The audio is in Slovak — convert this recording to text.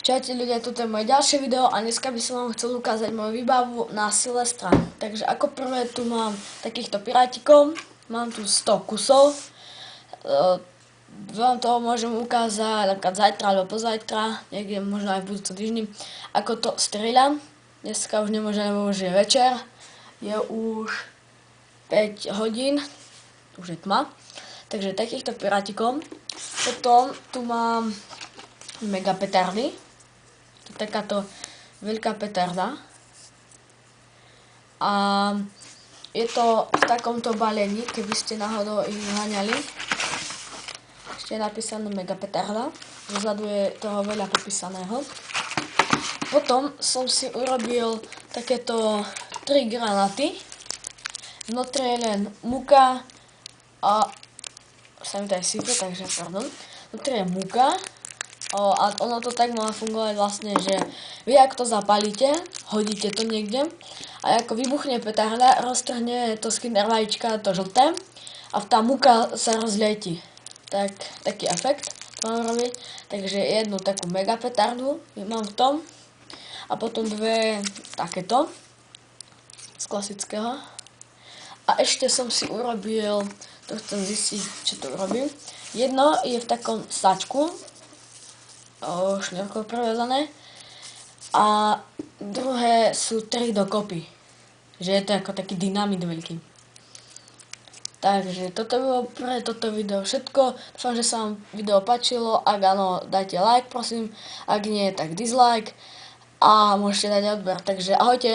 Čaute ľudia, toto je moje ďalšie video a dneska by som vám chcel ukázať moju výbavu na Silvestra. Takže ako prvé tu mám takýchto pirátikov, mám tu 100 kusov. Vám toho môžem ukázať napríklad zajtra alebo pozajtra, niekde možno aj v budúcom týždni, ako to strieľam. Dneska už nemôžem, lebo už je večer, je už 5 hodín, už je tma. Takže takýchto pirátikov. Potom tu mám mega petardy. To je takáto veľká petarda. A je to v takomto balení, keby ste náhodou ich vyháňali. Ešte je napísané mega petarda. Vzadu je toho veľa popísaného. Potom som si urobil takéto 3 granáty. Vnútri je len múka a sa mi to aj sype, takže pardon. Vnútri je múka. A ono to tak má fungovať vlastne, že vy ak to zapalíte, hodíte to niekde a ako vybuchne petarda, roztrhne to z kinder vajíčka, to žlté a tá múka sa rozlieti. Taký efekt to mám robiť. Takže jednu takú mega petardu mám v tom a potom dve takéto z klasického. A ešte som si urobil, to chcem zistiť, čo to urobím. Jedno je v takom sačku, šňůrkou prevezané, a druhé sú 3 dokopy. Že je to ako taký dynamit veľký. Takže toto bolo pre toto video všetko. Dúfam, že sa vám video páčilo. Ak áno, dajte like prosím. Ak nie, tak dislike. A môžete dať odber. Takže ahojte.